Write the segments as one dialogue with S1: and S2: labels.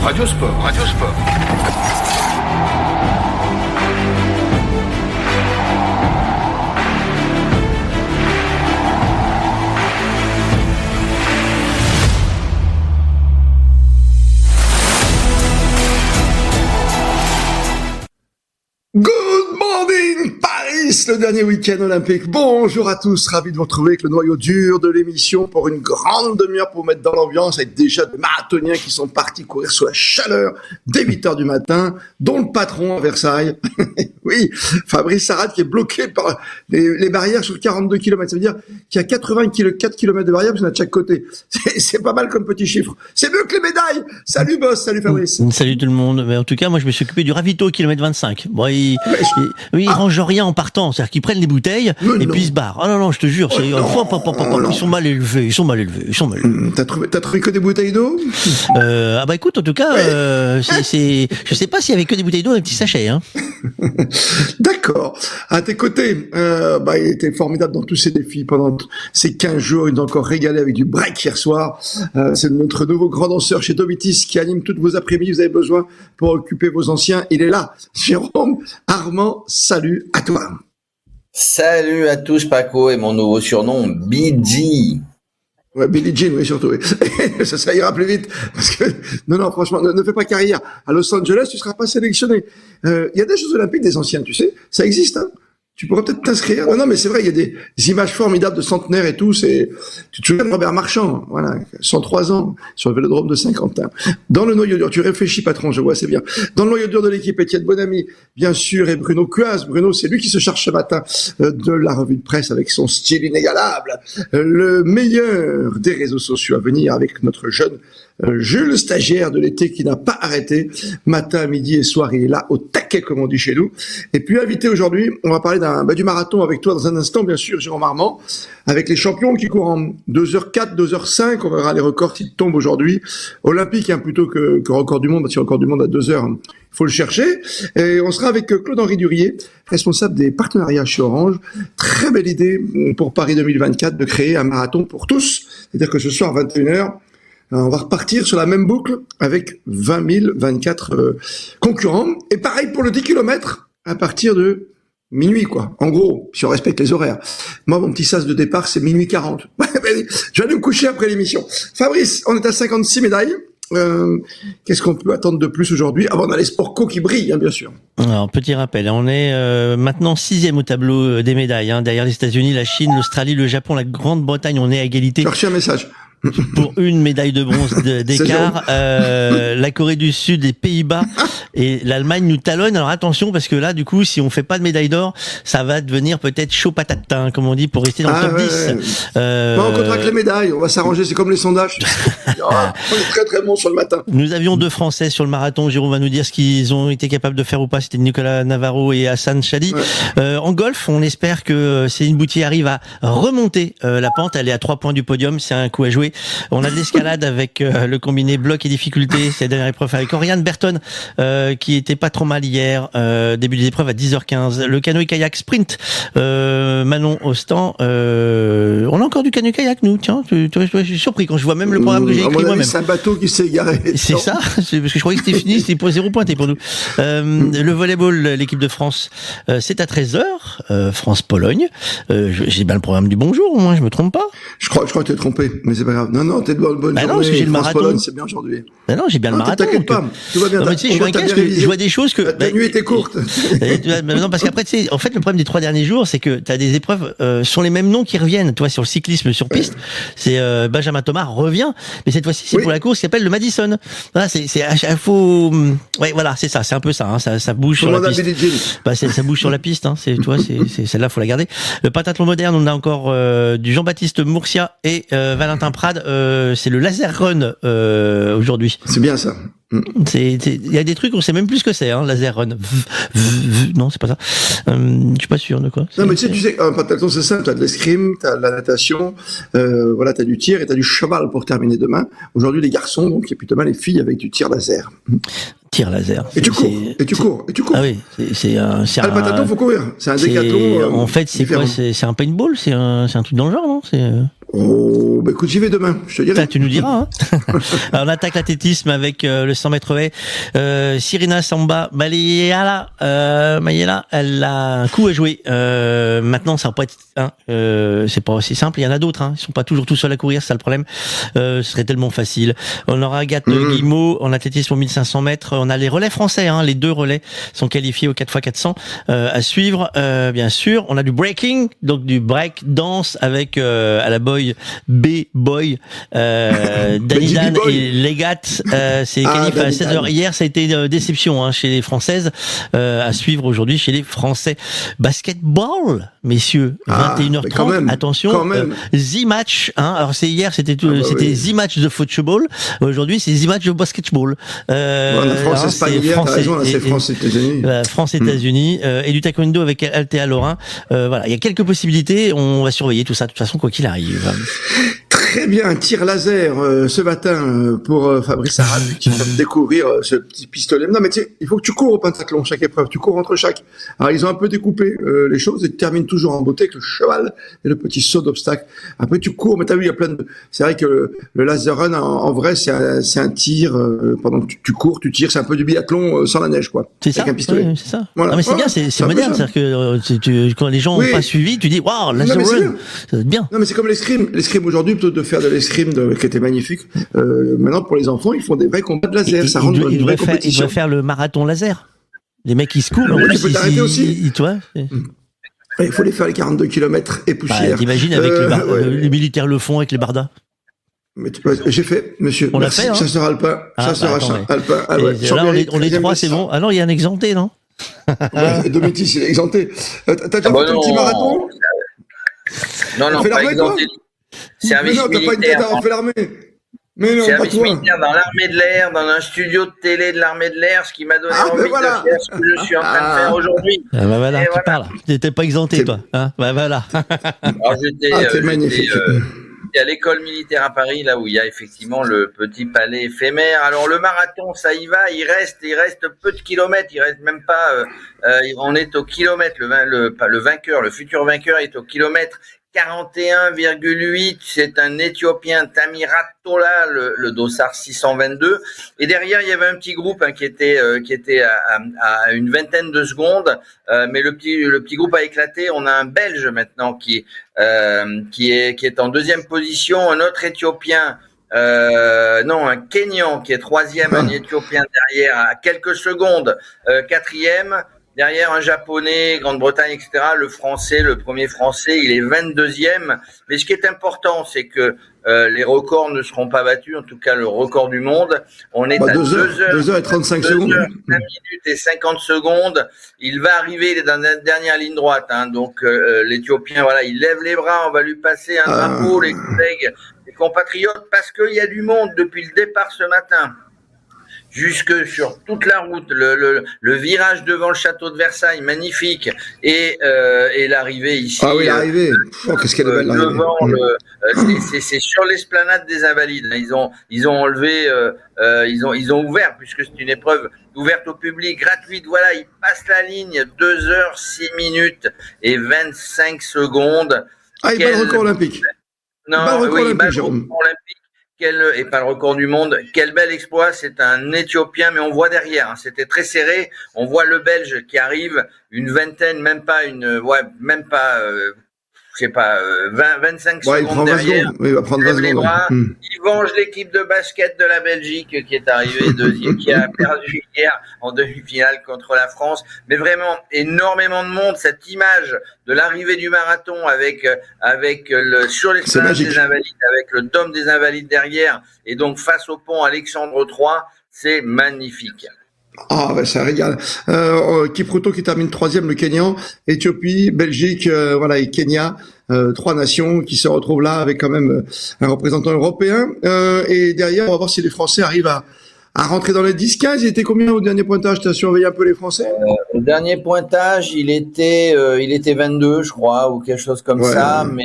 S1: Radio Sport. Radio Sport.
S2: Good morning Paris, le dernier week-end olympique. Bonjour à tous, ravi de vous retrouver avec le noyau dur de l'émission pour une grande demi-heure pour vous mettre dans l'ambiance avec déjà des marathoniens qui sont partis courir sous la chaleur dès 8h du matin, dont le patron à Versailles. Oui, Fabrice Sarrad qui est bloqué par les barrières sur 42 km. Ça veut dire qu'il y a 4 km de barrières parce qu'on a de chaque côté. C'est pas mal comme petit chiffre. C'est mieux que les médailles. Salut boss, salut Fabrice.
S3: Salut tout le monde. Mais en tout cas, moi je me suis occupé du ravito au kilomètre 25. Bon, ils rangent rien en partant. C'est-à-dire qu'ils prennent les bouteilles et puis ils se barrent. Ah non, je te jure, ils sont mal élevés.
S2: T'as trouvé que des bouteilles d'eau?
S3: Écoute, en tout cas, je sais pas s'il y avait que des bouteilles d'eau dans les petits sachets, hein.
S2: D'accord. À tes côtés, il était formidable dans tous ses défis pendant ces 15 jours. Il nous a encore régalé avec du break hier soir. C'est notre nouveau grand danseur chez Domitis qui anime toutes vos après-midi. Vous avez besoin pour occuper vos anciens. Il est là. Jérôme Armand, salut à toi.
S4: Salut à tous, Paco, et mon nouveau surnom, BG.
S2: Ouais, Billie Jean, oui, surtout. Oui. Ça ira plus vite. Parce que, non, franchement, ne fais pas carrière. À Los Angeles, tu seras pas sélectionné. Il y a des Jeux Olympiques des anciens, tu sais. Ça existe, hein. Tu pourrais peut-être t'inscrire. Non, mais c'est vrai, il y a des images formidables de centenaires et tout. Tu te souviens de Robert Marchand, voilà, 103 ans, sur le vélodrome de Saint-Quentin. Dans le noyau dur, tu réfléchis, patron, je vois, c'est bien. Dans le noyau dur de l'équipe, Étienne Bonamy, bien sûr, et Bruno Cuas. Bruno, c'est lui qui se charge ce matin de la revue de presse avec son style inégalable. Le meilleur des réseaux sociaux à venir avec notre jeune Jules, stagiaire de l'été qui n'a pas arrêté. Matin, midi et soir, il est là au taquet, comme on dit chez nous. Et puis, invité aujourd'hui, on va parler du marathon avec toi dans un instant, bien sûr, Jérôme Armand, avec les champions qui courent en 2h04, 2h05. On verra les records s'ils tombent aujourd'hui. Olympique, hein, plutôt que record du monde, parce qu'il y a record du monde à 2h. Il faut le chercher. Et on sera avec Claude-Henri Durier, responsable des partenariats chez Orange. Très belle idée pour Paris 2024 de créer un marathon pour tous. C'est-à-dire que ce soir, 21h, on va repartir sur la même boucle avec 24 concurrents. Et pareil pour le 10 km à partir de minuit, quoi. En gros, si on respecte les horaires. Moi, mon petit sas de départ, c'est minuit 40. Je vais aller me coucher après l'émission. Fabrice, on est à 56 médailles. Qu'est-ce qu'on peut attendre de plus aujourd'hui? On a les sports co qui brillent, hein, bien sûr.
S3: Alors, petit rappel, on est maintenant 6e au tableau des médailles, hein, derrière les États-Unis, la Chine, l'Australie, le Japon, la Grande-Bretagne. On est à égalité.
S2: J'ai reçu un message.
S3: Pour une médaille de bronze d'écart. La Corée du Sud, les Pays-Bas et l'Allemagne nous talonnent. Alors attention, parce que là, du coup, si on fait pas de médaille d'or, ça va devenir peut-être chaud patate, hein, comme on dit, pour rester dans le top 10.
S2: On contracte les médailles, on va s'arranger, c'est comme les sondages. On est très très bon sur le matin.
S3: Nous avions 2 Français sur le marathon. Jérôme va nous dire ce qu'ils ont été capables de faire ou pas. C'était Nicolas Navarro et Hassan Chadi. Ouais. En golf, on espère que Céline Boutier arrive à remonter la pente. Elle est à 3 points du podium. C'est un coup à jouer. On a de l'escalade avec le combiné bloc et difficulté. C'est la dernière épreuve avec Oriane Berton qui était pas trop mal hier. Début des épreuves à 10h15. Le canoë-kayak sprint. Manon Ostan. On a encore du canoë-kayak, nous. Tiens, je suis surpris quand je vois même le programme que j'ai écrit moi-même.
S2: C'est un bateau qui s'est égaré.
S3: C'est ça. C'est parce que je croyais que c'était fini. C'était pour 0 pointé pour nous. Le volleyball, l'équipe de France, c'est à 13h. France-Pologne. J'ai bien le programme du bonjour, au moins, je me trompe pas.
S2: Je crois que tu es trompé, mais c'est pas grave. Non, t'es de bonne journée.
S3: Non, parce que j'ai le marathon.
S2: Pologne, c'est bien aujourd'hui.
S3: Non, j'ai bien le marathon.
S2: T'inquiète pas, tout va bien.
S3: Non, mais tu sais, je suis inquiet parce que je vois des choses que...
S2: La nuit était courte.
S3: Non, parce qu'après, tu sais, en fait, le problème des 3 derniers jours, c'est que t'as des épreuves, sont les mêmes noms qui reviennent. Toi, sur le cyclisme sur piste, c'est Benjamin Thomas revient, mais cette fois-ci, c'est pour la course qui s'appelle le Madison. Voilà, faut... Ouais, voilà, c'est ça, c'est un peu ça, hein, ça bouge sur la piste. Ça bouge sur la piste, hein, tu vois, c'est celle-là, faut la garder. Le pentathlon moderne, on a encore du Jean-Baptiste Mourcia et Valentin Prade, c'est le laser run aujourd'hui.
S2: C'est bien ça.
S3: Il y a des trucs on sait même plus ce que c'est, hein, laser run. Non, c'est pas ça. Je suis pas sûr de quoi.
S2: Non, mais tu sais, un pentathlon c'est simple. T'as de l'escrime, t'as de la natation, t'as du tir et t'as du cheval pour terminer demain. Aujourd'hui, les garçons, donc, il y a plutôt mal les filles avec du tir laser.
S3: Tir laser.
S2: Et tu cours.
S3: Ah oui, c'est un
S2: le pentathlon, faut courir. C'est un décathlon.
S3: En fait, c'est quoi? C'est un paintball? C'est un truc dans le genre, non?
S2: Oh, bah écoute, j'y vais demain, je te dirai.
S3: Ça, tu nous diras. Hein. Alors, on attaque l'athlétisme avec le 100 mètres haies. Sirina Samba Mayela, elle a un coup à jouer. Maintenant, ça va pas être, c'est pas aussi simple. Il y en a d'autres. Ils sont pas toujours tout seuls à courir, c'est ça le problème. Ce serait tellement facile. On aura Agathe Guillemot en athlétisme aux 1500 mètres. On a les relais français. Les deux relais sont qualifiés au 4x400 à suivre. Bien sûr, on a du breaking, donc du break dance avec à la boy B-Boy, Danny Dan et Legat, c'est qualifié à 16h. Hier, ça a été une déception chez les Françaises, à suivre aujourd'hui chez les Français. Basketball, messieurs, 21h30, attention, The Match, alors c'est hier, c'était The Match de football, aujourd'hui c'est The Match de basketball.
S2: C'est France-États-Unis.
S3: France-États-Unis, et du taekwondo avec Althea Lorrain. Voilà, il y a quelques possibilités, on va surveiller tout ça, de toute façon, quoi qu'il arrive.
S2: Très bien, tir laser ce matin pour Fabrice Arad qui va découvrir ce petit pistolet. Non mais tu sais, il faut que tu cours au pentathlon chaque épreuve, tu cours entre chaque. Alors ils ont un peu découpé les choses et tu termines toujours en beauté avec le cheval et le petit saut d'obstacle. Après tu cours, mais t'as vu il y a plein de. C'est vrai que le laser run en vrai c'est un tir pendant que tu cours, tu tires, c'est un peu du biathlon sans la neige quoi.
S3: C'est ça.
S2: Avec un pistolet.
S3: Oui, c'est ça. Voilà. Non, mais c'est bien, c'est moderne, c'est-à-dire que quand les gens n'ont pas suivi, tu dis waouh laser run, ça va être bien.
S2: Non mais c'est comme l'escrime aujourd'hui plutôt de faire de l'escrime qui était magnifique. Maintenant pour les enfants ils font des vrais combats de laser. Ça rend une vraie compétition.
S3: Ils devraient faire le marathon laser. Les mecs qui se courent.
S2: Tu peux t'arrêter aussi.
S3: Tu vois.
S2: Il faut les faire les 42 km et poussière.
S3: T'imagines avec les militaires le font avec les bardas.
S2: Mais j'ai fait, monsieur.
S3: On l'a fait,
S2: chasseur alpin. Chasseur alpin.
S3: Là, on est trois, c'est bon. Ah non, il y a un exempté, non?
S2: De Métis, il est exempté. T'as déjà fait ton petit marathon?
S4: Non, pas exempté. Service militaire.
S2: T'as pas fait l'armée. Mais non,
S4: service militaire dans l'armée de l'air, dans un studio de télé de l'armée de l'air, ce qui m'a donné envie de faire ce que je suis en train de faire aujourd'hui.
S3: Voilà, tu parles. T'étais pas exempté, toi. Voilà.
S4: Alors, j'étais
S2: magnifique.
S4: À l'école militaire à Paris, là où il y a effectivement le petit palais éphémère. Alors le marathon, ça y va, il reste peu de kilomètres, il reste même pas. On est au kilomètre. Le vainqueur, le futur vainqueur est au kilomètre 41,8. C'est un Éthiopien, Tamira Tola, le dossard 622. Et derrière, il y avait un petit groupe qui était à une vingtaine de secondes. Mais le petit groupe a éclaté. On a un Belge maintenant qui est en deuxième position, un autre Éthiopien. Un Kenyan qui est troisième, un Éthiopien derrière à quelques secondes, quatrième. Derrière un Japonais, Grande-Bretagne, etc. Le premier Français, il est 22e. Mais ce qui est important, c'est que les records ne seront pas battus. En tout cas, le record du monde. On est à
S2: 2 heures et 35 secondes.
S4: 2 heures, 5 minutes et 50 secondes. Il va arriver, il est dans la dernière ligne droite. Donc, l'Éthiopien, voilà, il lève les bras. On va lui passer un drapeau, les collègues, les compatriotes, parce qu'il y a du monde depuis le départ ce matin. Jusque sur toute la route, le virage devant le château de Versailles, magnifique, et l'arrivée ici.
S2: Ah oui, l'arrivée. Qu'est-ce qu'elle est belle l'arrivée.
S4: C'est sur l'esplanade des Invalides. Ils ont enlevé, ils ont ouvert, puisque c'est une épreuve ouverte au public, gratuite. Voilà, ils passent la ligne, 2 heures, 6 minutes et 25 secondes.
S2: Ah, il bat le record olympique.
S4: Non, il bat le record olympique. Et pas le record du monde. Quel bel exploit. C'est un Éthiopien, mais on voit derrière. C'était très serré. On voit le Belge qui arrive, une vingtaine, même pas 25 secondes derrière.
S2: Il va prendre 20 secondes.
S4: Les bras. Il venge l'équipe de basket de la Belgique qui est arrivée deuxième, qui a perdu hier en demi-finale contre la France. Mais vraiment, énormément de monde. Cette image de l'arrivée du marathon sur l'esplanade des Invalides, avec le dôme des Invalides derrière, et donc face au pont Alexandre III, c'est magnifique.
S2: Ah, ben ça régale. Kipruto qui termine 3e, le Kenyan, Éthiopie, Belgique, et Kenya, 3 nations qui se retrouvent là avec quand même un représentant européen. Et derrière, on va voir si les Français arrivent à rentrer dans les 10-15. Il était combien au dernier pointage? Tu as surveillé un peu les Français?
S4: Au dernier pointage, il était 22, je crois, ou quelque chose comme ça. Mais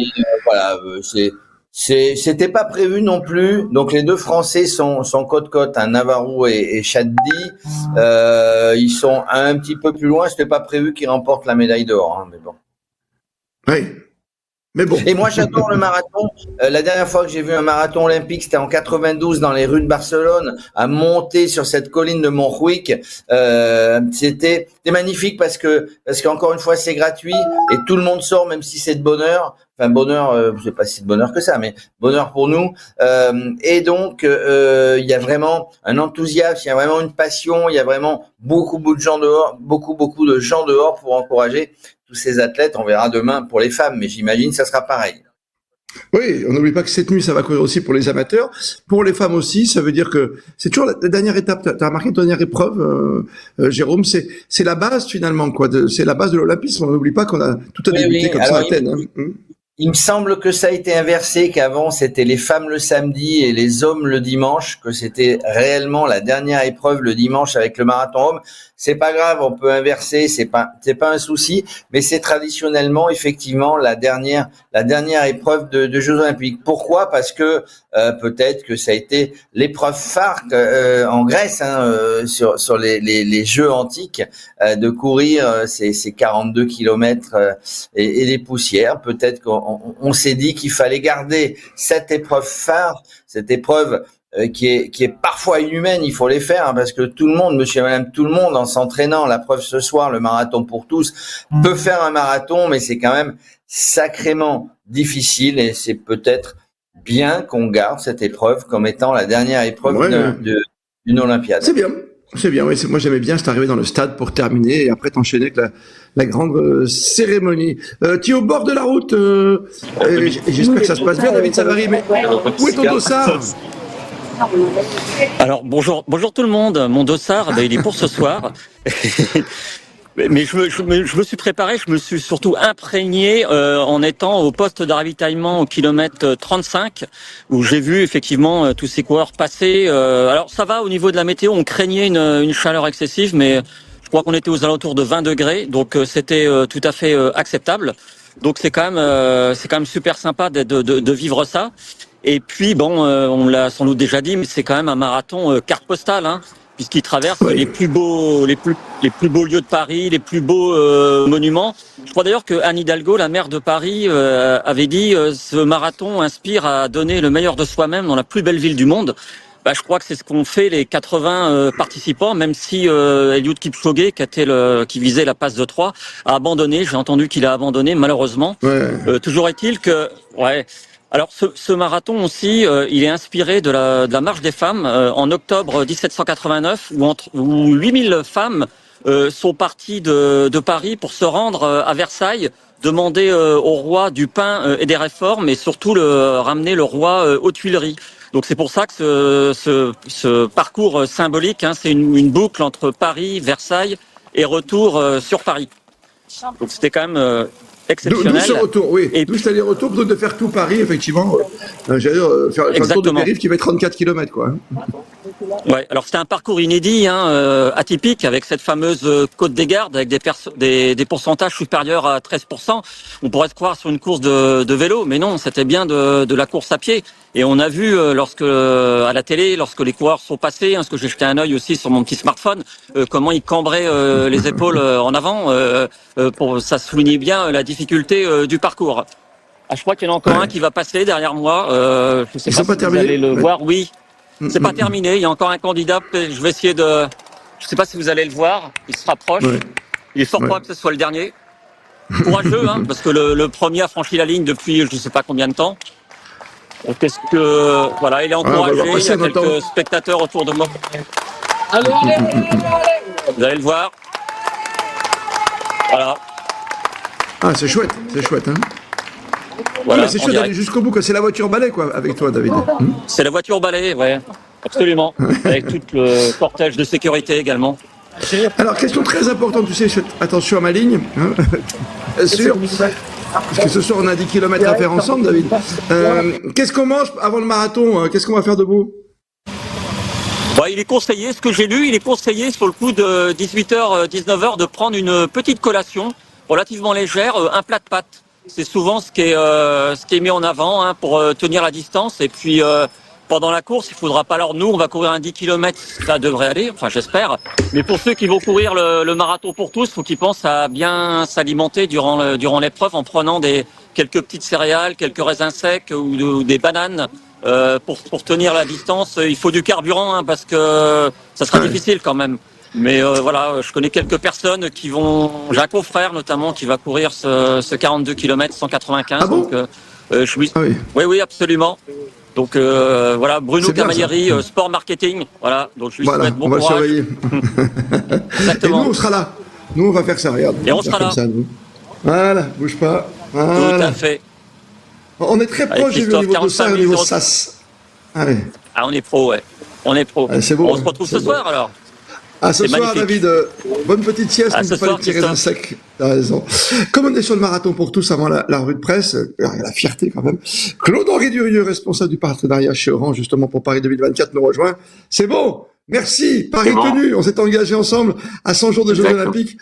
S4: c'était pas prévu non plus. Donc les deux Français sont côte-côte, Navarro et Chaddi. Ils sont un petit peu plus loin. C'était pas prévu qu'ils remportent la médaille d'or, mais bon.
S2: Oui. Mais bon.
S4: Et moi, j'adore le marathon. La dernière fois que j'ai vu un marathon olympique, c'était en 92 dans les rues de Barcelone, à monter sur cette colline de Montjuïc. C'était magnifique parce qu'encore une fois, c'est gratuit et tout le monde sort, même si c'est de bonne heure. Enfin, bonheur, je sais pas si c'est de bonheur que ça, mais bonheur pour nous. Et donc, il y a vraiment un enthousiasme, il y a vraiment une passion, il y a vraiment beaucoup de gens dehors, beaucoup de gens dehors pour encourager tous ces athlètes. On verra demain pour les femmes, mais j'imagine que ça sera pareil.
S2: Oui, on n'oublie pas que cette nuit, ça va courir aussi pour les amateurs. Pour les femmes aussi, ça veut dire que c'est toujours la dernière étape. Tu as remarqué la dernière épreuve, Jérôme, c'est la base finalement, quoi. C'est la base de l'olympisme. On n'oublie pas qu'on a tout a débuté comme ça à Athènes.
S4: Il me semble que ça a été inversé, qu'avant c'était les femmes le samedi et les hommes le dimanche, que c'était réellement la dernière épreuve le dimanche avec le marathon homme. C'est pas grave, on peut inverser, c'est pas un souci, mais c'est traditionnellement effectivement la dernière épreuve de Jeux Olympiques. Pourquoi? Parce que peut-être que ça a été l'épreuve phare en Grèce, sur les Jeux antiques, de courir ces 42 kilomètres et les poussières. Peut-être qu'on s'est dit qu'il fallait garder cette épreuve phare, cette épreuve qui est parfois inhumaine, il faut les faire, parce que tout le monde, monsieur et madame, tout le monde, en s'entraînant, la preuve ce soir, le marathon pour tous, peut faire un marathon, mais c'est quand même sacrément difficile, et c'est peut-être bien qu'on garde cette épreuve comme étant la dernière épreuve d'une Olympiade.
S2: C'est bien. C'est bien, oui. Moi, j'aimais bien, c'est arrivé dans le stade pour terminer et après t'enchaîner avec la grande cérémonie. Tu es au bord de la route. J'espère que ça se passe bien, David Savary. Mais où est ton dossard?
S1: Alors bonjour tout le monde. Mon dossard, il est pour ce soir. Mais je me suis préparé, je me suis surtout imprégné en étant au poste de ravitaillement au kilomètre 35, où j'ai vu effectivement tous ces coureurs passer. Alors ça va au niveau de la météo, on craignait une chaleur excessive, mais je crois qu'on était aux alentours de 20 degrés, donc c'était tout à fait acceptable. Donc c'est quand même super sympa de vivre ça. Et puis bon, on l'a sans doute déjà dit, mais c'est quand même un marathon carte postale, puisqu'il traverse les plus beaux lieux de Paris, les plus beaux monuments. Je crois d'ailleurs que Anne Hidalgo, la maire de Paris, avait dit ce marathon inspire à donner le meilleur de soi-même dans la plus belle ville du monde. Je crois que c'est ce qu'ont fait les 80 participants, même si Eliud Kipchoge, qui visait la passe de 3, a abandonné. J'ai entendu qu'il a abandonné, malheureusement. Toujours est-il que alors ce marathon aussi, il est inspiré de la marche des femmes en octobre 1789, où 8000 femmes sont parties de Paris pour se rendre à Versailles, demander au roi du pain et des réformes, et surtout ramener le roi aux Tuileries. Donc c'est pour ça que ce parcours symbolique, c'est une boucle entre Paris, Versailles et retour sur Paris. Donc c'était quand même exceptionnel.
S2: D'où ce retour, oui. D'où cet aller-retour, plutôt que de faire tout Paris, effectivement. J'allais dire, faire le tour de périph' qui fait 34 km, quoi.
S1: Ouais, alors c'était un parcours inédit, atypique, avec cette fameuse côte des Gardes, avec des pourcentages supérieurs à 13%. On pourrait se croire sur une course de vélo, mais non, c'était bien de la course à pied. Et on a vu à la télé, lorsque les coureurs sont passés, parce que j'ai jeté un œil aussi sur mon petit smartphone, comment ils cambraient les épaules en avant, ça soulignait bien la difficulté du parcours. Je crois qu'il y en a encore un qui va passer derrière moi. Je sais pas si vous allez le voir. Oui, c'est pas terminé. Il y a encore un candidat. Je vais essayer de. Je sais pas si vous allez le voir. Il se rapproche. Il est fort probable que ce soit le dernier. Courageux, parce que le premier a franchi la ligne depuis je sais pas combien de temps. Qu'est-ce que il est encouragé. Il y a quelques spectateurs autour de moi. Vous allez le voir. Voilà.
S2: Ah, c'est chouette,
S1: Voilà,
S2: c'est chouette d'aller jusqu'au bout, c'est la voiture balai, quoi, avec toi, David.
S1: C'est la voiture balai, absolument. Avec tout le cortège de sécurité également.
S2: Alors, question très importante, tu sais, je fais attention à ma ligne, bien sûr, parce que ce soir, on a 10 km à faire ensemble, David. Qu'est-ce qu'on mange avant le marathon? Qu'est-ce qu'on va faire debout?
S1: Il est conseillé, ce que j'ai lu, il est conseillé sur le coup de 18h, 19h de prendre une petite collation relativement légère, un plat de pâtes. C'est souvent ce qui est mis en avant pour tenir la distance. Et puis pendant la course, il faudra pas. Alors nous, on va courir un 10 km, ça devrait aller, enfin j'espère. Mais pour ceux qui vont courir le marathon pour tous, faut qu'ils pensent à bien s'alimenter durant l'épreuve en prenant quelques petites céréales, quelques raisins secs ou des bananes. Pour tenir la distance, il faut du carburant parce que ça sera difficile quand même. Mais voilà, je connais quelques personnes qui vont. J'ai un confrère notamment qui va courir ce 42 km 195.
S2: Ah bon
S1: Donc je lui.
S2: Ah oui.
S1: Oui, absolument. Donc voilà, Bruno
S2: C'est bien,
S1: Camilleri,
S2: ça.
S1: Sport Marketing. Voilà, donc je lui
S2: Voilà,
S1: souhaite bon
S2: on va le
S1: courage.
S2: surveiller. Et
S1: Exactement.
S2: nous, on sera là. Nous, on va faire ça, regarde.
S1: Et on
S2: va
S1: sera
S2: faire
S1: là.
S2: ça, nous. Voilà, bouge pas.
S1: Tout
S2: Voilà.
S1: à fait.
S2: On est très
S1: Avec
S2: proche, j'ai vu, au
S1: Christophe,
S2: niveau de ça et au
S1: 45
S2: niveau
S1: 000.
S2: SAS. Allez.
S1: Ah, on est pro, ouais. On est pro.
S2: Ah, c'est beau,
S1: On se
S2: hein,
S1: retrouve
S2: c'est
S1: ce
S2: beau.
S1: soir alors.
S2: À ce
S1: C'est
S2: soir,
S1: magnifique.
S2: David. Bonne petite sieste,
S1: À
S2: ne
S1: ce
S2: pas les
S1: soir,
S2: petits raisins
S1: Christophe.
S2: secs. T'as raison. Comme on est sur le marathon pour tous avant la revue de presse, la fierté quand même. Claude-Henri Durieux, responsable du partenariat chez Orange, justement pour Paris 2024, nous rejoint. C'est bon. Merci. Paris
S5: C'est bon.
S2: tenu. On s'est engagé ensemble à 100 jours de Jeux
S5: Exactement.
S2: Olympiques.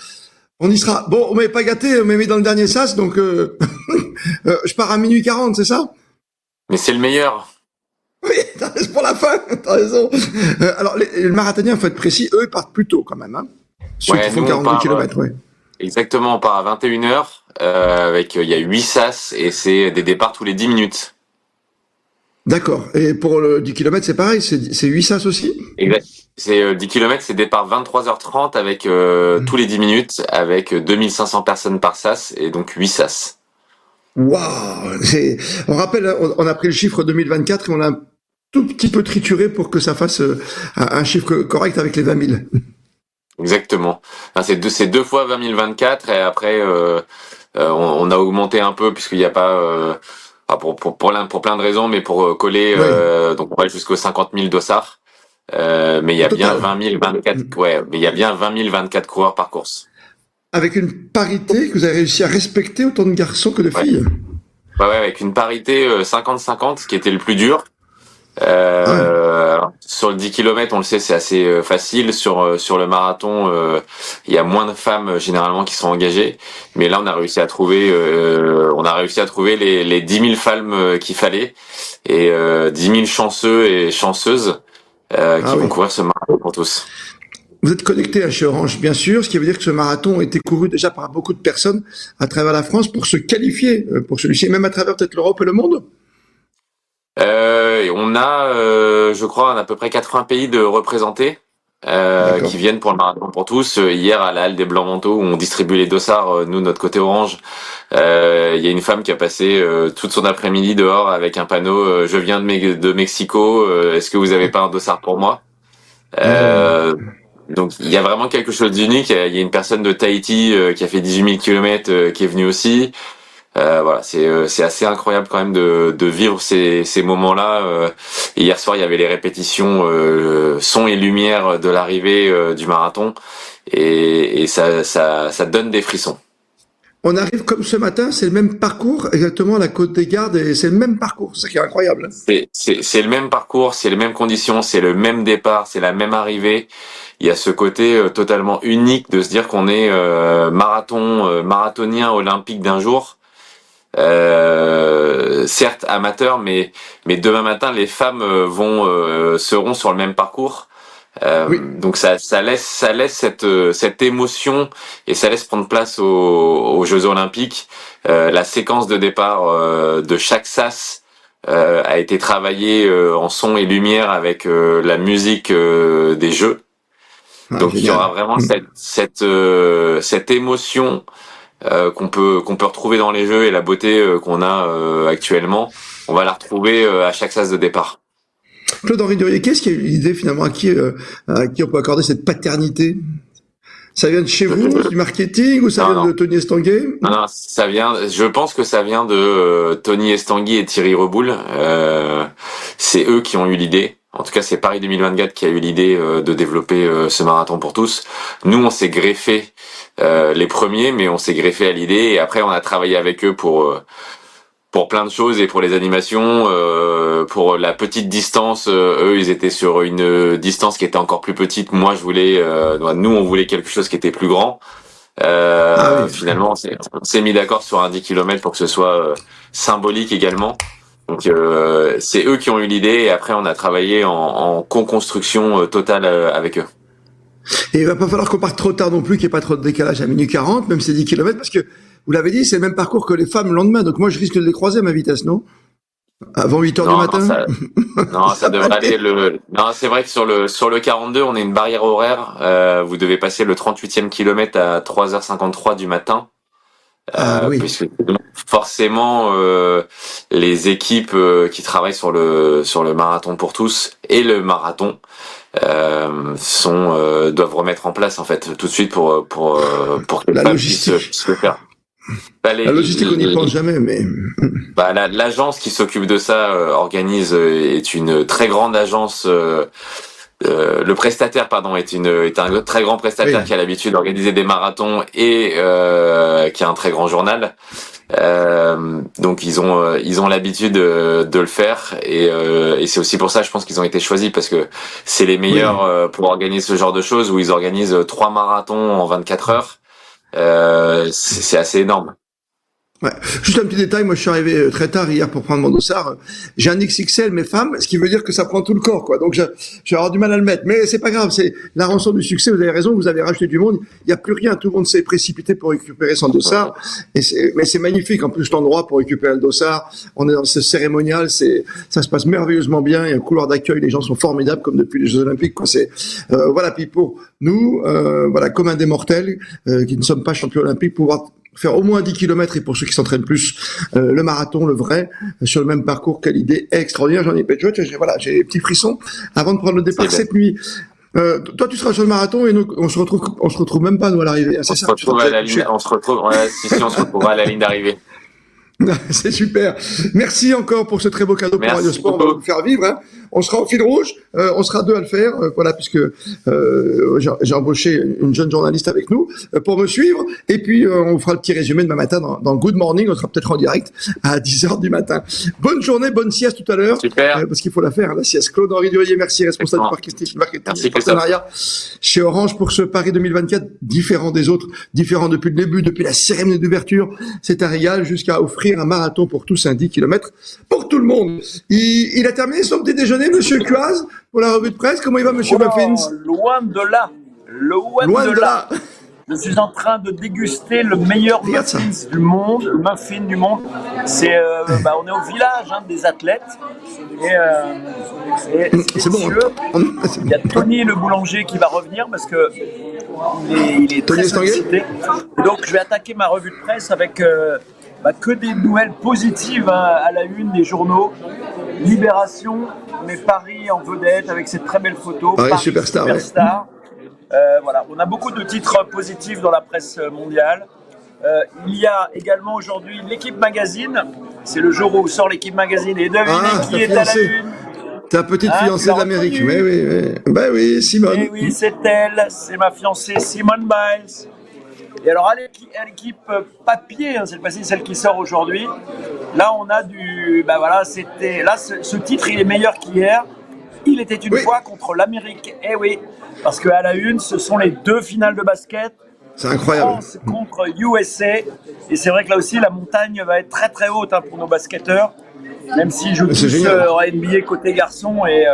S2: On y sera. Bon, on m'avait pas gâté, on m'a mis dans le dernier sas, donc je pars à minuit 40, c'est ça?
S5: Mais c'est le meilleur.
S2: Oui, c'est pour la fin, t'as raison. Alors, les marathoniens, faut être précis, eux, ils partent plus tôt quand même. Hein. Ceux
S5: Ouais,
S2: qui font
S5: nous, on
S2: 42
S5: part,
S2: km, ouais.
S5: Exactement, on part à 21h, avec, il y a 8 sas, et c'est des départs tous les 10 minutes.
S2: D'accord. Et pour le 10 km, c'est pareil, c'est 8 sas aussi?
S5: Exact. C'est 10 km, c'est départ 23h30 avec tous les 10 minutes, avec 2500 personnes par sas, et donc 8 sas.
S2: Waouh! On rappelle, on a pris le chiffre 2024 et on a un tout petit peu trituré pour que ça fasse un chiffre correct avec les 20 000.
S5: Exactement. Enfin, c'est deux fois 20 024, et après, on a augmenté un peu, puisqu'il n'y a pas, pour plein de raisons, mais pour coller, donc on va jusqu'aux 50 000 dossards. Mais il y a bien 20 024, ouais, mais il y a bien 20 024 coureurs par course.
S2: Avec une parité que vous avez réussi à respecter autant de garçons que de filles.
S5: Ouais, avec une parité 50-50, ce qui était le plus dur. Sur le 10 km, on le sait, c'est assez facile. Sur le marathon, il y a moins de femmes généralement qui sont engagées. Mais là, on a réussi à trouver les 10 000 femmes qu'il fallait, et 10 000 chanceux et chanceuses qui vont courir ce marathon pour tous.
S2: Vous êtes connecté à chez Orange, bien sûr, ce qui veut dire que ce marathon a été couru déjà par beaucoup de personnes à travers la France pour se qualifier pour celui-ci, même à travers peut-être l'Europe et le monde.
S5: On a, je crois, à peu près 80 pays de représentés qui viennent pour le marathon pour tous. Hier, à la Halle des Blancs-Manteaux, où on distribue les dossards, nous, notre côté Orange, il y a une femme qui a passé toute son après-midi dehors avec un panneau je viens de Mexico, est-ce que vous avez pas un dossard pour moi? Donc il y a vraiment quelque chose d'unique. Il y a une personne de Tahiti qui a fait 18 000 km qui est venue aussi. Voilà, c'est assez incroyable quand même de vivre ces moments-là. Et hier soir, il y avait les répétitions son et lumière de l'arrivée du marathon, et ça donne des frissons.
S2: On arrive comme ce matin, c'est le même parcours, exactement, à la Côte des Gardes, et c'est le même parcours, c'est ça qui est incroyable.
S5: C'est le même parcours, c'est les mêmes conditions, c'est le même départ, c'est la même arrivée. Il y a ce côté totalement unique de se dire qu'on est marathonien olympique d'un jour. Certes amateur, mais demain matin les femmes seront sur le même parcours. Donc ça laisse cette émotion, et ça laisse prendre place aux Jeux Olympiques. La séquence de départ de chaque sas a été travaillée en son et lumière avec la musique des Jeux. Donc il y aura vraiment cette émotion qu'on peut retrouver dans les Jeux, et la beauté qu'on a actuellement, on va la retrouver à chaque sas de départ.
S2: Claude-Henri Durieux, qu'est-ce qui a eu l'idée finalement à qui on peut accorder cette paternité? Ça vient de chez vous, du marketing, ou ça vient de Tony Estanguet?
S5: Non, je pense que ça vient de Tony Estanguet et Thierry Reboul. C'est eux qui ont eu l'idée. En tout cas, c'est Paris 2024 qui a eu l'idée de développer ce marathon pour tous. Nous, on s'est greffé les premiers, mais on s'est greffé à l'idée, et après on a travaillé avec eux pour plein de choses, et pour les animations, pour la petite distance, eux ils étaient sur une distance qui était encore plus petite. Moi nous on voulait quelque chose qui était plus grand. Finalement on s'est mis d'accord sur un 10 km pour que ce soit symbolique également. Donc c'est eux qui ont eu l'idée et après on a travaillé en co-construction totale avec eux.
S2: Et il va pas falloir qu'on parte trop tard non plus, qu'il n'y ait pas trop de décalage à minuit 40, même si c'est 10 km, parce que, vous l'avez dit, c'est le même parcours que les femmes le lendemain, donc moi je risque de les croiser à ma vitesse, non? Avant 8 heures du matin?
S5: Ça devrait aller. Non, c'est vrai que sur le 42, on a une barrière horaire. Vous devez passer le 38e kilomètre à 3h53 du matin.
S2: Oui.
S5: Puisque forcément les équipes qui travaillent sur le marathon pour tous et le marathon doivent remettre en place en fait tout de suite pour que les femmes puissent le faire.
S2: La logistique, on n'y pense jamais, mais
S5: l'agence qui s'occupe de ça organise est une très grande agence. Le prestataire, est un très grand prestataire qui a l'habitude d'organiser des marathons et qui a un très grand journal. Donc ils ont l'habitude de le faire et c'est aussi pour ça, je pense qu'ils ont été choisis parce que c'est les meilleurs pour organiser ce genre de choses où ils organisent 3 marathons en 24 heures. C'est assez énorme.
S2: Ouais. Juste un petit détail, moi je suis arrivé très tard hier pour prendre mon dossard. J'ai un XXL, mes femmes, ce qui veut dire que ça prend tout le corps, quoi. Donc je vais avoir du mal à le mettre, mais c'est pas grave. C'est la rançon du succès. Vous avez raison, vous avez rajouté du monde. Il y a plus rien, tout le monde s'est précipité pour récupérer son dossard. Mais c'est magnifique. En plus, l'endroit pour récupérer le dossard, on est dans ce cérémonial, ça se passe merveilleusement bien. Il y a un couloir d'accueil, les gens sont formidables comme depuis les Jeux Olympiques, quoi. Voilà. Puis pour nous, comme des mortels qui ne sommes pas champions olympiques, pouvoir faire au moins 10 km et pour ceux qui s'entraînent plus, le marathon, le vrai, sur le même parcours, quelle idée extraordinaire. J'ai des petits frissons avant de prendre le départ cette nuit. Toi, tu seras sur le marathon et nous, on se retrouve même pas, nous, à l'arrivée.
S5: On se retrouvera à la ligne d'arrivée.
S2: C'est super. Merci encore pour ce très beau cadeau pour Radio Sport. On va vous faire vivre. Hein. On sera au fil rouge. On sera 2 à le faire. Puisque j'ai embauché une jeune journaliste avec nous pour me suivre. Et puis, on fera le petit résumé demain matin dans Good Morning. On sera peut-être en direct à 10h du matin. Bonne journée, bonne sieste tout à l'heure.
S5: Super.
S2: Parce qu'il faut la faire, la sieste. Claude-Henri Durier, merci, responsable du marketing et partenariat chez Orange pour ce Paris 2024, différent des autres, différent depuis le début, depuis la cérémonie d'ouverture. C'est un régal jusqu'à offrir un marathon pour tous, un 10 km pour tout le monde. Il a terminé son petit déjeuner, monsieur Cuaz, pour la revue de presse. Comment il va, monsieur Muffins?
S6: Loin de là. Loin de là. Je suis en train de déguster le meilleur muffin du monde. C'est, on est au village des athlètes. Et
S2: c'est bon.
S6: Il y a Tony le boulanger qui va revenir parce que il est très sollicité. Donc je vais attaquer ma revue de presse avec que des nouvelles positives à la une des journaux. Libération, mais Paris en vedette avec cette très belle photo.
S2: Paris superstar.
S6: On a beaucoup de titres positifs dans la presse mondiale. Il y a également aujourd'hui l'équipe magazine. C'est le jour où sort l'équipe magazine et devinez qui est à la une.
S2: Ta petite fiancée d'Amérique. Oui, Simone.
S6: Et oui, c'est elle, c'est ma fiancée Simone Biles. Et alors à l'équipe papier, cette fois-ci celle qui sort aujourd'hui, là on a ce titre il est meilleur qu'hier. Il était une fois contre l'Amérique. Eh oui, parce qu'à la une, ce sont les 2 finales de basket.
S2: C'est incroyable.
S6: France contre USA. Et c'est vrai que là aussi, la montagne va être très très haute pour nos basketteurs. Même s'ils jouent tous NBA côté garçons et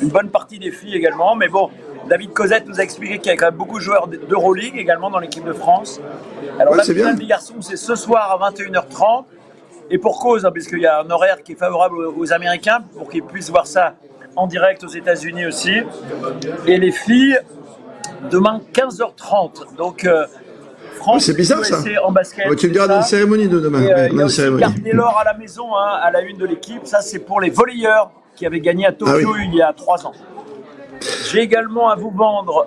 S6: une bonne partie des filles également. Mais bon, David Cosette nous a expliqué qu'il y avait quand même beaucoup de joueurs d'Euroleague également dans l'équipe de France. Alors la finale des garçons, c'est ce soir à 21h30. Et pour cause, puisqu'il y a un horaire qui est favorable aux Américains pour qu'ils puissent voir ça en direct aux États-Unis aussi. Et les filles, demain 15h30. Donc France,
S2: c'est bizarre ça.
S6: En basket.
S2: Tu me diras dans la cérémonie de demain.
S6: Il y a aussi Gardez l'or à la maison, à la une de l'équipe. Ça, c'est pour les volleyeurs qui avaient gagné à Tokyo il y a 3 ans. J'ai également à vous vendre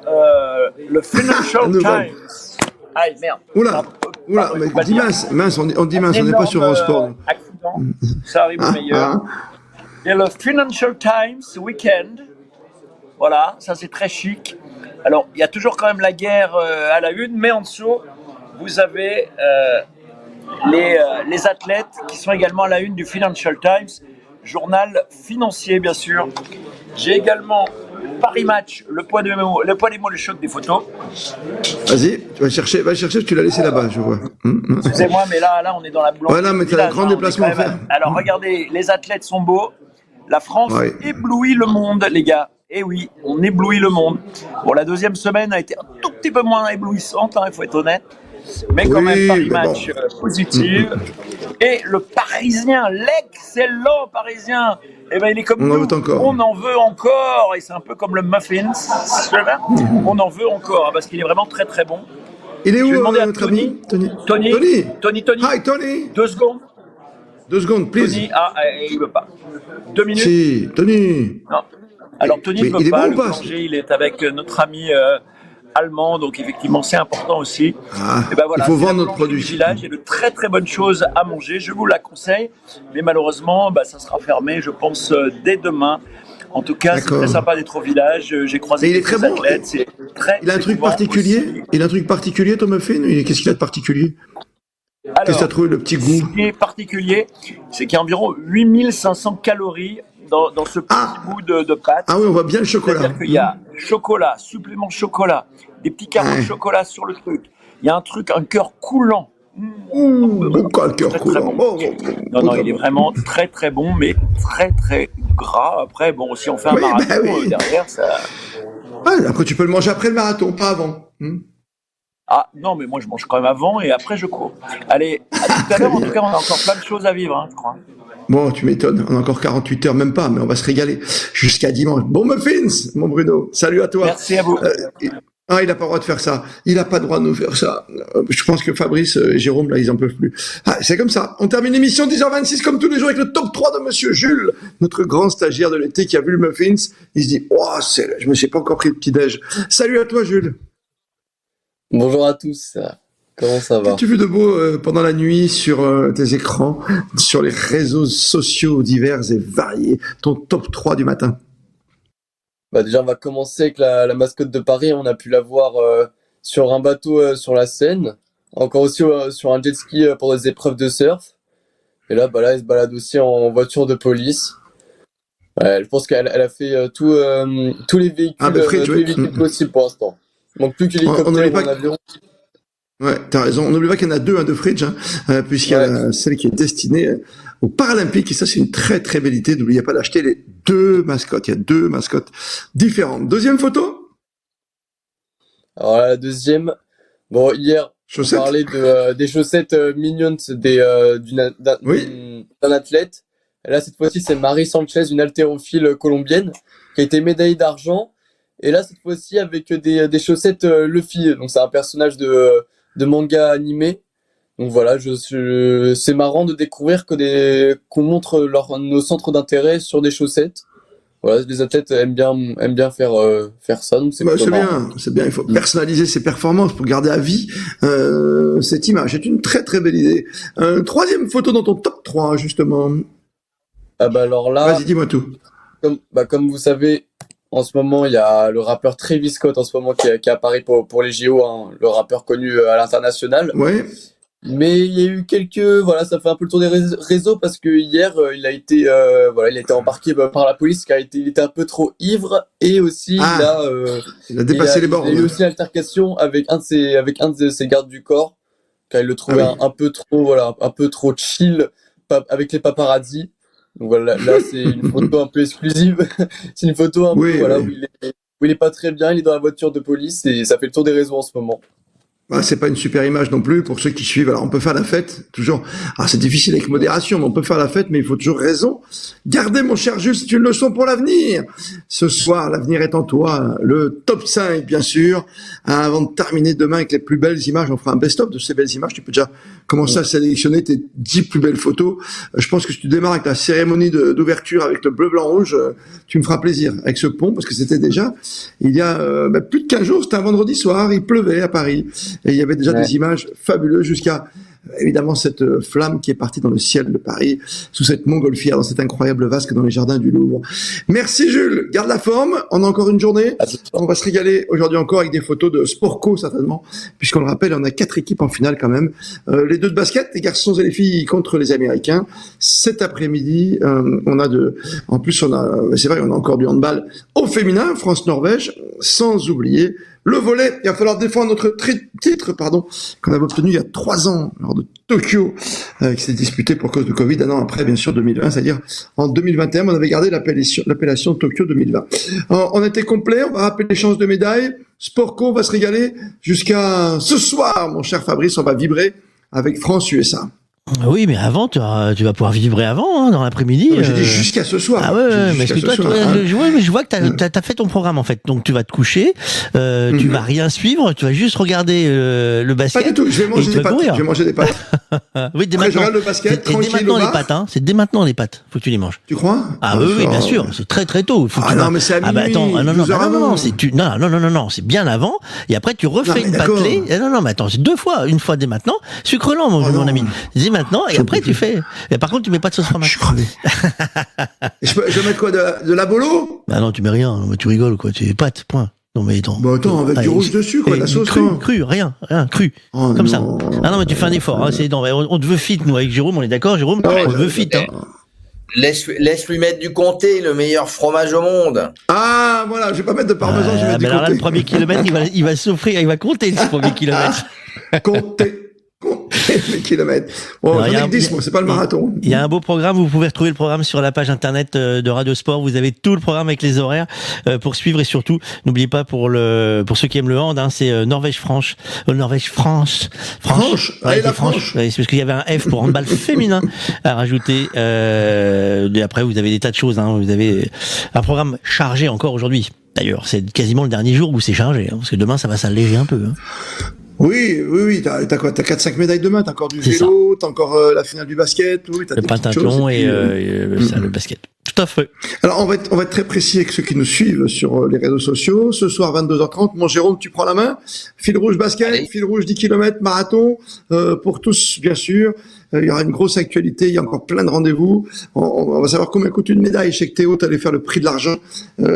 S6: le Financial Times. Aïe, merde.
S2: Oula, mais dis mince, on dit mince, on n'est pas sur Eurosport.
S6: Accident, ça arrive au meilleur. Et le Financial Times Weekend, voilà, ça c'est très chic. Alors, il y a toujours quand même la guerre à la une, mais en dessous, vous avez les athlètes qui sont également à la une du Financial Times, journal financier bien sûr. J'ai également Paris Match, le poids des mots, le choc des photos.
S2: Vas-y, va chercher, tu l'as laissé là-bas, je vois.
S6: Excusez-moi, mais là, on est dans la blanche.
S2: Ouais, non, mais t'as un grand déplacement à faire.
S6: Alors, regardez, les athlètes sont beaux. La France éblouit le monde, les gars. Eh oui, on éblouit le monde. Bon, la deuxième semaine a été un tout petit peu moins éblouissante, il faut être honnête. Mais quand même, Paris Match positif. Et le Parisien, l'excellent Parisien, eh ben, il est comme nous. On en veut encore. Et c'est un peu comme le muffins. On en veut encore, parce qu'il est vraiment très très bon.
S2: Il est où, notre ami Tony. Hi, Tony.
S6: 2 secondes.
S2: 2 secondes, please.
S6: Tony, il veut pas. 2 minutes.
S2: Si, Tony.
S6: Non. Alors Tony ne veut pas. Le plongé, il est avec notre ami allemand, donc effectivement c'est important aussi. Et ben voilà,
S2: il faut vendre notre produit.
S6: Il y a de très très bonnes choses à manger, je vous la conseille, mais malheureusement ça sera fermé, je pense, dès demain. En tout cas, c'est très sympa d'être au village. J'ai croisé des athlètes. C'est très.
S2: Il a un truc particulier. Aussi. Il a un truc particulier, ton muffin. Qu'est-ce qu'il a de particulier? Qu'est-ce que tu as trouvé, le petit goût?
S6: Ce qui est particulier, c'est qu'il y a environ 8500 calories dans ce petit bout de pâte.
S2: Ah oui, on voit bien le chocolat.
S6: C'est-à-dire qu'il y a chocolat, supplément chocolat, des petits carreaux de chocolat sur le truc. Il y a un cœur coulant.
S2: Le cœur coulant.
S6: Non, il est vraiment très très bon, mais très très gras. Après, bon, si on fait un marathon derrière, ça.
S2: Après, tu peux le manger après le marathon, pas avant.
S6: Ah non, mais moi je mange quand même avant et après je cours. Allez, à tout à l'heure. En tout cas, on a encore plein de choses à vivre, je crois.
S2: Bon, tu m'étonnes, on a encore 48 heures, même pas, mais on va se régaler jusqu'à dimanche. Bon muffins, mon Bruno, salut à toi.
S6: Merci à vous.
S2: Il n'a pas le droit de faire ça. Il n'a pas le droit de nous faire ça. Je pense que Fabrice et Jérôme, là, ils en peuvent plus. C'est comme ça. On termine l'émission 10h26 comme tous les jours avec le top 3 de Monsieur Jules, notre grand stagiaire de l'été qui a vu le muffins. Il se dit, je me suis pas encore pris le petit-déj. Salut à toi, Jules.
S7: Bonjour à tous. Comment ça va?
S2: Qu'as-tu vu de beau pendant la nuit sur tes écrans, sur les réseaux sociaux divers et variés? Ton top 3 du matin.
S7: Déjà, on va commencer avec la mascotte de Paris. On a pu la voir sur un bateau sur la Seine. Encore aussi sur un jet ski pour des épreuves de surf. Et là, elle se balade aussi en voiture de police. Je pense qu'elle a fait tous les véhicules possibles pour l'instant. Il manque plus qu'hélicoptère ou un avion.
S2: Ouais, t'as raison. On n'oublie pas qu'il y en a 2 de fridge, puisqu'il y a celle qui est destinée aux Paralympiques. Et ça, c'est une très, très belle idée. N'oubliez pas d'acheter les 2 mascottes. Il y a 2 mascottes différentes. Deuxième photo.
S7: Alors la deuxième. Hier, on parlait des chaussettes mignonnes d'un athlète. Et là, cette fois-ci, c'est Marie Sanchez, une haltérophile colombienne, qui a été médaillée d'argent. Et là, cette fois-ci, avec des chaussettes Luffy. Donc, c'est un personnage de manga animé. Donc voilà, c'est marrant de découvrir qu'on montre nos centres d'intérêt sur des chaussettes. Voilà, les athlètes aiment bien faire ça. Donc c'est
S2: bien. Il faut personnaliser ses performances pour garder à vie cette image. C'est une très très belle idée. Troisième photo dans ton top 3, justement.
S7: Alors là.
S2: Vas-y, dis-moi tout.
S7: Comme vous savez. En ce moment, il y a le rappeur Travis Scott qui est à Paris pour les JO, le rappeur connu à l'international.
S2: Ouais.
S7: Mais il y a eu ça fait un peu le tour des réseaux parce que hier, il a été embarqué par la police car il était un peu trop ivre et aussi il
S2: a dépassé les bornes.
S7: Il y a eu aussi une altercation avec un de ses gardes du corps car il le trouvait un peu trop chill avec les paparazzis. Donc voilà, là c'est une photo un peu exclusive. C'est une photo où il est pas très bien, il est dans la voiture de police et ça fait le tour des réseaux en ce moment.
S2: C'est pas une super image non plus pour ceux qui suivent. Alors on peut faire la fête, toujours. Alors c'est difficile avec modération, mais on peut faire la fête, mais il faut toujours raison. Gardez, mon cher Jules, c'est une leçon pour l'avenir. Ce soir, l'avenir est en toi. Le top 5, bien sûr. Avant de terminer demain avec les plus belles images, on fera un best-of de ces belles images. Tu peux déjà commencer à sélectionner tes 10 plus belles photos. Je pense que si tu démarres avec la cérémonie d'ouverture avec le bleu, blanc, rouge, tu me feras plaisir avec ce pont, parce que c'était déjà, il y a plus de 15 jours, c'était un vendredi soir, il pleuvait à Paris. Et il y avait déjà des images fabuleuses jusqu'à évidemment cette flamme qui est partie dans le ciel de Paris, sous cette montgolfière, dans cet incroyable vasque dans les jardins du Louvre. Merci Jules, garde la forme, on a encore une journée, on va se régaler aujourd'hui encore avec des photos de Sportco certainement, puisqu'on le rappelle, on a 4 équipes en finale quand même, les 2 de basket, les garçons et les filles contre les Américains. Cet après-midi, en plus c'est vrai, on a encore du handball au féminin, France-Norvège, sans oublier le volley. Il va falloir défendre notre titre, qu'on avait obtenu il y a 3 ans, lors de Tokyo, qui s'est disputé pour cause de Covid, un an après, bien sûr, 2020, c'est-à-dire en 2021, on avait gardé l'appellation Tokyo 2020. On était complet, on va rappeler les chances de médailles. Sportco va se régaler jusqu'à ce soir, mon cher Fabrice, on va vibrer avec France-USA.
S3: Oui, mais avant, tu vas pouvoir vibrer avant, dans l'après-midi.
S2: J'ai dit jusqu'à ce soir.
S3: Ah ouais, mais parce que toi, je vois que t'as fait ton programme, en fait. Donc, tu vas te coucher, tu vas rien suivre, tu vas juste regarder le basket.
S2: Pas du tout, je vais manger des pâtes. Je vais manger des pâtes.
S3: Oui, dès
S2: après,
S3: maintenant.
S2: je regarde le basket, tranquille,
S3: dès maintenant les pâtes, hein. C'est dès maintenant les pâtes. Faut que tu les manges.
S2: Tu crois?
S3: Ah oui, bien sûr. C'est très très tôt.
S2: Non, mais c'est à minuit.
S3: Non, c'est bien avant. Et après, tu refais une pâtelée. Non, mais attends, c'est 2 fois. Une fois dès maintenant. Sucre lent, mon ami. Dès maintenant, et après, tu fais. Mais par contre, tu mets pas de sauce fromage.
S2: Je suis crevé. Je vais mettre quoi, de la bolo?
S3: Bah non, tu mets rien. Tu rigoles, quoi. Tu pâtes, point. Non, mais attends.
S2: Bah attends, avec du rouge dessus, quoi, la sauce.
S3: Cru, rien, cru. Comme ça. Ah non, mais tu fais un effort, hein. On te veut fit, nous, avec Jérôme, on est d'accord, Jérôme? On te veut fit, hein.
S4: Laisse-lui mettre du comté, le meilleur fromage au monde.
S2: Ah, voilà, je vais pas mettre de parmesan, je vais mettre du comté.
S3: Alors là, le premier kilomètre, il va souffrir, il va compter ce premier kilomètre.
S2: Compter les kilomètres. Bon, j'en ai 10, moi, c'est pas le marathon.
S3: Il y a un beau programme, vous pouvez retrouver le programme sur la page internet de Radio Sport. Vous avez tout le programme avec les horaires pour suivre, et surtout, n'oubliez pas pour ceux qui aiment le hand, hein, c'est Norvège-France.
S2: Allez, la France.
S3: C'est parce qu'il y avait un F pour handball féminin à rajouter. Et après, vous avez des tas de choses, hein. Vous avez un programme chargé encore aujourd'hui. D'ailleurs, c'est quasiment le dernier jour où c'est chargé, hein, parce que demain, ça va s'alléger un peu, hein.
S2: Oui, t'as quoi? T'as 4-5 médailles demain, t'as encore du vélo, t'as encore la finale du basket, t'as
S3: le pentathlon et le basket. Tout à fait.
S2: Alors, on va être très précis avec ceux qui nous suivent sur les réseaux sociaux. Ce soir, 22h30, mon Jérôme, tu prends la main. Fil rouge basket, fil rouge 10 km, marathon, pour tous, bien sûr. Il y aura une grosse actualité, il y a encore plein de rendez-vous. On va savoir combien coûte une médaille. Je sais que Théo, t'allais faire le prix de l'argent.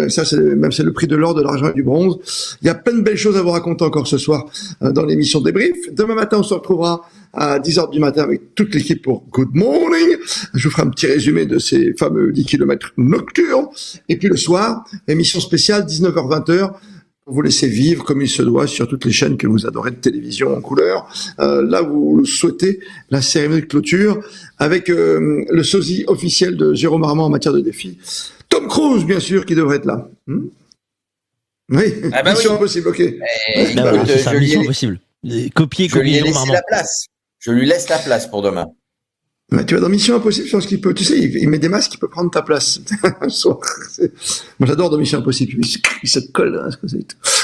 S2: Ça, c'est le prix de l'or, de l'argent et du bronze. Il y a plein de belles choses à vous raconter encore ce soir dans l'émission Débrief. Demain matin, on se retrouvera à 10h du matin avec toute l'équipe pour Good Morning. Je vous ferai un petit résumé de ces fameux 10 km nocturnes. Et puis le soir, émission spéciale, 19h-20h. Pour vous laisser vivre comme il se doit sur toutes les chaînes que vous adorez de télévision en couleur. Là, vous le souhaitez, la cérémonie de clôture avec le sosie officiel de Jérôme Armand en matière de défi. Tom Cruise, bien sûr, qui devrait être là. Oui, Mission Impossible, ok.
S3: C'est ça, Mission Impossible. Copier comme Jérôme Armand.
S4: Je lui laisse la place pour demain.
S2: Mais tu vas dans Mission Impossible, je pense qu'il peut, tu sais, il met des masques, il peut prendre ta place. Moi, j'adore dans Mission Impossible. Il se colle, hein,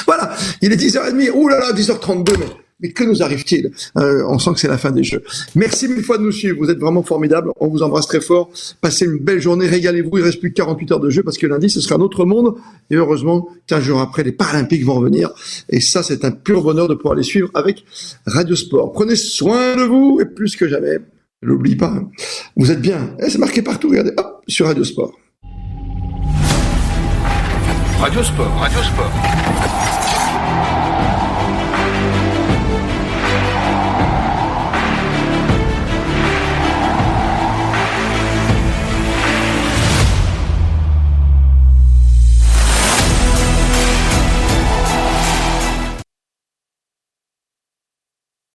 S2: voilà. Il est 10h30. Ouh là là, 10h32, mais que nous arrive-t-il? On sent que c'est la fin des jeux. Merci mille fois de nous suivre. Vous êtes vraiment formidables. On vous embrasse très fort. Passez une belle journée. Régalez-vous. Il reste plus que 48 heures de jeu parce que lundi, ce sera un autre monde. Et heureusement, 15 jours après, les Paralympiques vont revenir. Et ça, c'est un pur bonheur de pouvoir les suivre avec Radio Sport. Prenez soin de vous et plus que jamais, n'oubliez pas, hein, vous êtes bien. C'est marqué partout. Regardez, hop, sur Radio Sport.
S8: Radio Sport.